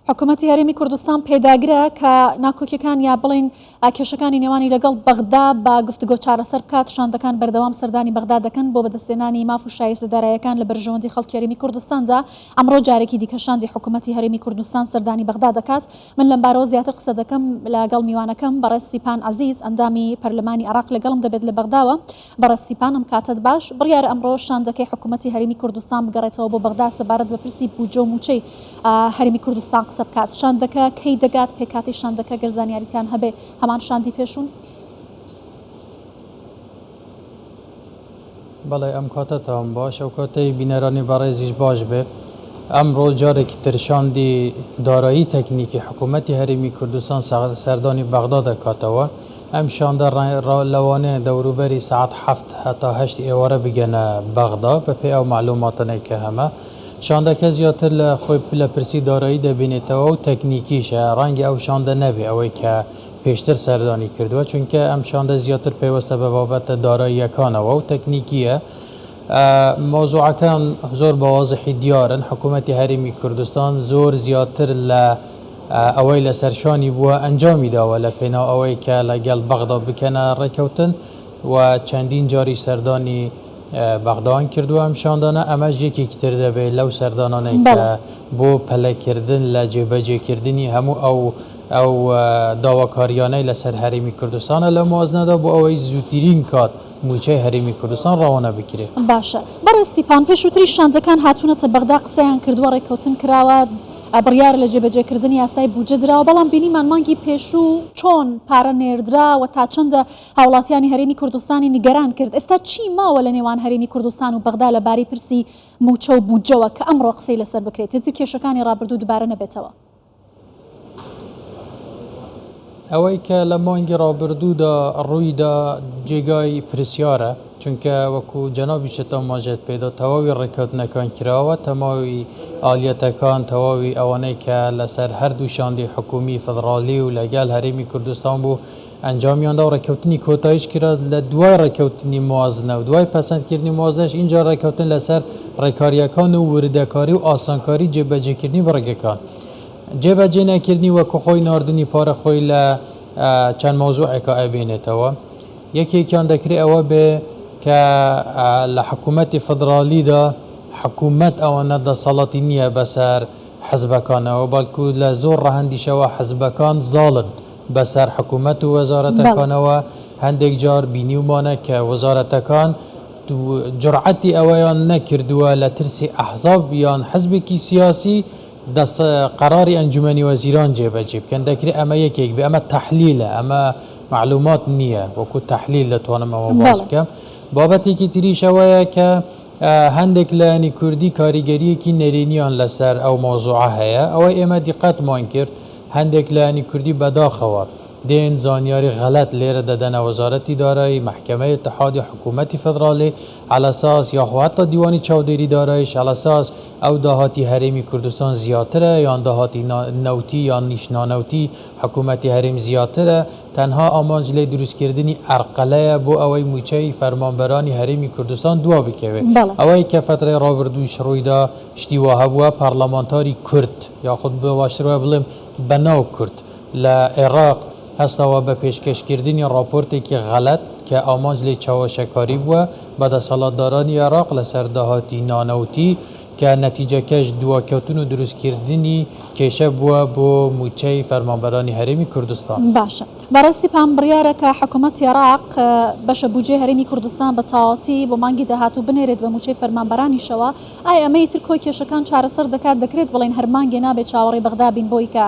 حکوومەتی هەرێمی کوردستان پێداگرە کە ناکۆکیەکان یا بڵین کێشەکانی نێوانی لەگەڵ بەغدا بە گفتوگۆ چارەسەر بکات. شاندەکان بەردەوام سەردانی بەغدا دەکەن بۆ بەدەستێنانی ماف و شایستەداراییەکان لە بەرژەوەندی خەڵکی هەرێمی کوردستاندا. ئەمڕۆ جارێکی دیکە شاندی حکوومەتی هەرێمی کوردستان سەردانی بەغدا دەکات. من لەم بارەوە زیاتر قسە دەکەم لەگەڵ میوانەکەم بەڕێز سیپان عەزیز ئەندامی پەرلەمانی عێراق لەگەڵم دەبێت لە بەغداوە. بەڕێز سیپان ئەم کاتت باش. بڕیارە ئەمڕۆ شاندەکەی حکوومەتی هەرێمی کوردستان بگەڕێتەوە بۆ بەغدا سەبارەت بە پرسی بوجە و موچەی هەرێمی کوردستان قسە بکات. شاندەکە کەی دەگات پێکاتی شاندەکە گەرزانیاریتان هەبێ هەمان شاندی پێشون؟ بەڵێ ئەم کاتەتان باش ئەو کاتەی بینەرانی بەڕێزیش باش بێ. ئەمڕۆ جارێکی تر شاندی دارایی تەکنیکی حکوومەتی هەرێمی کوردستان سەردانی بەغدا دەکاتەوە. ئەم شاندە لەوانەیە دەوروبەری ساعت 7 هەتا 8 ئێوارە بگەنە بەغدا بەپێی ئەو معلوماتانەی کە هەمە. شاندەکە زیاتر لە خۆی لە پرسی دارایی دەبینێتەوە و تەکنیکیشە. ڕەنگی ئەو شاندە نەبێ ئەوەی کە پێشتر سەردانی کردووە، چونکە ئەم شاندە زیاتر پێوەستە بە بابەتە داراییەکانەوە و تەکنیکیە. مۆزوعەکان زۆر بەوازحی دیارن. حکوومەتی هەرێمی کوردستان زۆر زیاتر لە ئەوەی لە سەرشانی بووە ئەنجامی داوە لە پێناو ئەوەی کە لەگەڵ بەغدا بکەنە ڕێکەوتن و چەندین جاری سەردانی بەغداوان کردووە. ئەم شاندانە ئەمەش یەکێکی تر دەبێت لەو سەردانانەی کە بۆ پەلەکردن لە جێبەجێکردنی هەموو ئەو داواکاریانەی لەسەر هەرێمی کوردستانە لە موازنەدا بۆ ئەوەی زووترین کات موچەی هەرێمی کوردستان ڕەوانە بکرێت. باشە بەڕێز سیپان، پێشووتری شاندەکان هاتوونەتە بەغدا قسەیان کردووە، ڕێکەوتن کراوە، بڕیار لە جێبەجێکردنی یاسای بوجە درراوە، بەڵام بینیمان مانگی پێشوو چۆن پارە نێردراوە تا چەندە هاوڵاتیانی هەرێمی کوردستانی نیگەران کرد. ئێستا چی ماوە لە نێوان هەرێمی کوردستان و بەغدا لەبارەی پرسی موچە و بوجەوە کە ئەمڕۆ قسەی لەسەر بکرێت تر کێشەکانی ڕابردوو دووبارە نەبێتەوە؟ ئەوەی کە لە مانگی ڕابردوودا ڕوویدا جێگای پرسیارە، چونکە وەکو جەنابی شتە ماژێت پێدا تەواوی ڕێکەوتنەکان کراوە، تەماوی ئالیەتەکان، تەواوی ئەوانەی کە لەسەر هەردوو شاندی حکومی فدرالی و لەگەڵ هەرێمی کوردستان بوو ئەنجامیاندا و ڕێکەوتنی کۆتاییش کرا لە دوای ڕێکەوتنی موازنە و دوای پەسەندکردنی موازنەش اینجا ڕێکەوتن لەسەر ڕێکاریەکان و وردەکاری و ئاسانکاری جێبەجێکردنی بڕێگەکان. جێبەجێ نەکردنی وەکو خۆی ناردنی پارە خۆی لە چەند مۆزوعێکە ئەبێنێتەوە. یەکێکیان دەکرێت ئەوە بێ کە لە حکوومەتی فدرالیدا حکوومەت ئەوەنە دەسەڵاتی نییە بەسەر حزبەکانەوە، بەڵکو لە زۆر ڕەهەندیشەوە حزبەکان زاڵن بەسەر حکوومەت و وەزارەتەکانەوە. هەندێک جار بینیومانە کە وەزارەتەکان جورعەتی ئەوەیان نەکردووە لە ترسی ئەحزاب یان حزبێکی سیاسی دەست قەراری ئەنجومەنی وەزیران جێبەجێ بکەن. دەکرێت ئەمە یەکێک بێ، ئەمە تەحلیلە، ئەمە معلومات نییە، وەکو تەحلیل دەتوانمەوە باس بکەم. بابەتێکی تریشەوەیە کە هەندێک لە ینی کوردی کاریگەریەکی نەرێنیان لەسەر ئەو مۆزوعە هەیە. ئەوەی ئێمە دیقەتمان کرد هەندێک لە ینی کوردی بەداخەوە دێن زانیاری غەلەت لێرە دەدەنە وەزارەتی دارایی، مەحکەمەی اتحادی، حکوومەتی فدرالی على اساس یاخو حتا دیوانی چاودێری داراییش على اساس ئەو داهاتی هەرێمی کوردستان زیاترە یان داهاتی نەوتی یان نیشنانەوتی حکوومەتی هەرێم زیاترە. تەنها ئامانج لێ دروستکردنی ئەرقەلەیە بۆ ئەوەی موچەی فەرمانبەرانی هەرێمی کوردستان دوا بکەوێت. ئەوەی کە فترەی ڕابردووش ڕوویدا شتیوا هەبووە پارلەمانتاری کورد یاخود بەواشترەوە بڵێم بەناو کورد لە عێراق هەستەوە بە پێشکەشکردنی راپۆرتێکی غەلەت کە ئامانج لێ چاوەشەکاری بووە بەدەسەڵاتدارانی عێراق لەسەر داهاتی نانەوتی کە نەتیجەکەش دواکەوتن و دروستکردنی کێشە بووە بۆ موچەی فەرمانبەرانی هەرێمی کوردستان. باشە بەڕاستی پام بڕیارە کە حکوومەتی عێراق بەشە بوجێ هەرێمی کوردستان بە تەواوەتی بۆ مانگی داهاتوو بنێرێت بە موچەی فەرمانبەرانیشەوە. ئایا ئەمەی تر کۆی کێشەکان چارەسەر دەکات؟ دەکرێت بڵێن هەر مانگێ نابێت چاوەڕێی بەغدا بین بۆی کە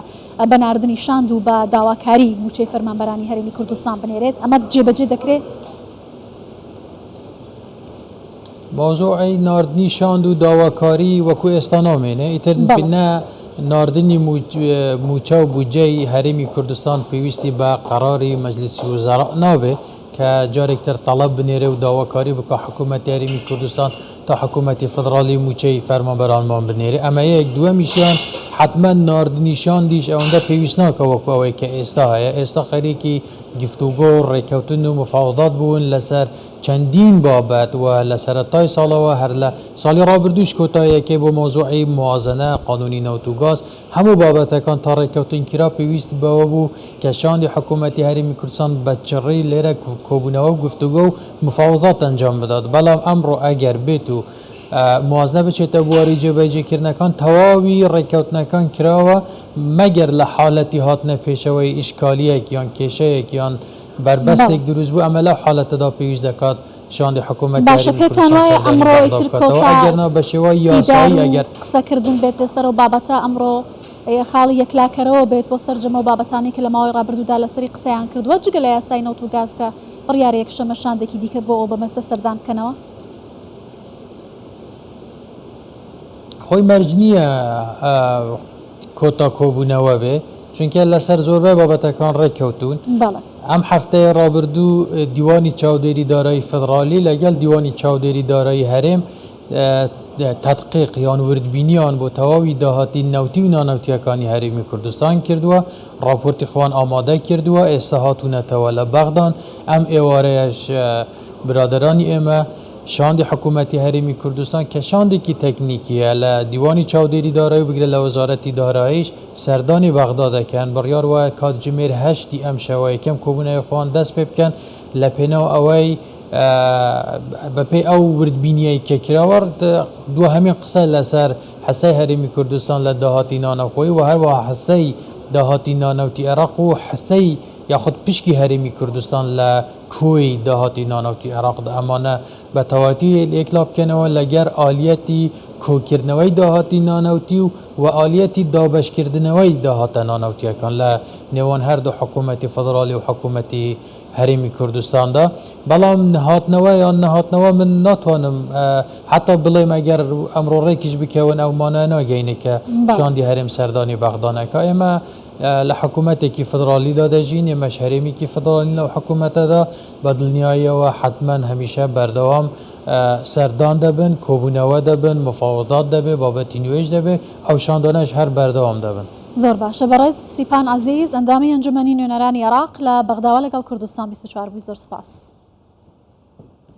بەناردنی شاند و بە داواکاری موچەی فەرمانبەرانی هەرێمی کوردستان بنێرێت؟ ئەمە جێبەجێ دەکرێت؟ مۆزوعی ناردنی شاند و داواکاری وەکو ئێستا نامێنێ ئیتر بینە ناردنی موچە و بودجەی هەرێمی کوردستان پێویستی بە قەراری مەجلیسی وزەرا نابێ کە جارێکتر تەڵەب بنێرێ و داواکاری بکە حکوومەتی هەرێمی کوردستان تا حکوومەتی فدرالی موچەی فەرمانبەرانمان بنێرێ. ئەمە یەک. دووەمیشیان حتمما ناردنی شاندیش ئەوەندە پێویست ناکە وەکو ئەوەی کە ئێستا هەیە. ئێستا خەریکی گفتوگۆ و ڕێکەوتن و مفاوضات بوون لەسەر چندین بابت و لسرتای سالا و هر سالی را بردوش کتایی که با موضوعی موازنه قانونی نوتوگاز همو بابت کان تارکوتین کرا پیوست بابو کشان دی حکومتی هریمی کردستان بچری لیره کوبونه و گفتگو مفاوضات انجام بداد بلام امرو اگر بیتو موازنه بچه تبواری جبهه کرنکان تواوی رکوتنکان کراوه مگر لحالتی هاتنه پیشوی اشکالیه کیان کشه کیان بربست دروز بو عمله حالت دا پیوز دکات شان حکومت باشه پیتان وای امرو ایتر کوتا اگر نه بشه وای یاسایی اگر قسە کردن بێت لەسەر و بابەتە ئەمڕۆ خاڵی یەکلاکەرەوە بێت بۆ سەررجەمە و بابەتانی کە لە ماوەی ڕابردوودا لەسەری قسەیان کردووە جگە لە یاسای نەوت و گاز کە بڕیارەیەک شەمەشاندێکی دیکە بۆ ئەو بەمەسە سەردان بکەنەوە خۆی مەرج نییە کۆتا کۆبوونەوە بێ چونکە لەسەر زۆربەی بابەتەکان ڕێککەوتون ئەم هەفتەیە ڕابردوو دیوانی چاودێری دارایی فدرالی لەگەڵ دیوانی چاودێری دارایی هەرێم تدقیق یان وردبینیان بۆ تەواوی داهاتی نەوتی و نانەوتیەکانی هەرێمی کوردستان کردووە راپۆرتی خۆیان ئامادە کردووە ئێستا هاتوونەتەوە لە بەغدان ئەم ئێوارەیەش برادرانی ئێمە شاندی حکومتی هەرێمی کوردستان کە شاندێکی تەکنیکیە لە دیوانی چاودێری دارایی و بگرێت لە وەزارەتی داراییش سەردانی بەغدا دەکەن بڕیار وایە کاتژمێر 8 ئەم شەوە یەکەم کۆبوونەوەی خۆیان دەست پێ بکەن لە پێناو ئەوەی بەپێی ئەو وردبینیەی کە کراوە دووە هەمین قسە لەسەر حەسەی هەرێمی کوردستان لە داهاتی نانەخۆیی و هەروەها حەسەی داهاتی نانەوتی عێراق و حەسەی یاخود پشکی هەرێمی کوردستان لە کۆی داهاتی نانەوتی عێراقدا ئەمانە بە تەواتی ئێکلا بکەنەوە لەگەر ئالیەتی کۆکردنەوەی داهاتی نانەوتی و ئالیەتی دابەشکردنەوەی داهاتە نانەوتیەکان لە نێوان هەردوو حکوومەتی فدرالی و حکوومەتی هەرێمی کوردستاندا بەڵام هاتنەوە یان نەهاتنەوە من ناتوانم حتا بڵێم ئەگەر ئەمڕۆ ڕێکیش بکەون ئەومانە ناگەینە کە شاندی هەرێم سەردانی بەغدانەکە ئێمە لە حکوومەتێکی فدرالیدا دەژین ئێمەش هەرێمێکی فدرالی لەو حکوومەتەدا بە دڵنیاییەوە حتمما هەمیشە بەردەوام سەردان دەبن کۆبوونەوە دەبن مفاوضات دەبێ بابەتی نوێژ دەبێ ئەو شاندانەش هەر بەردەوام دەبن زۆر باشە بەڕێز سیپان عەزیز ئەندامی ئەنجومەنی نوێنەرانی عێراق لە بەغداوە لەگەڵ کوردستان 24 بووی زۆر سپاس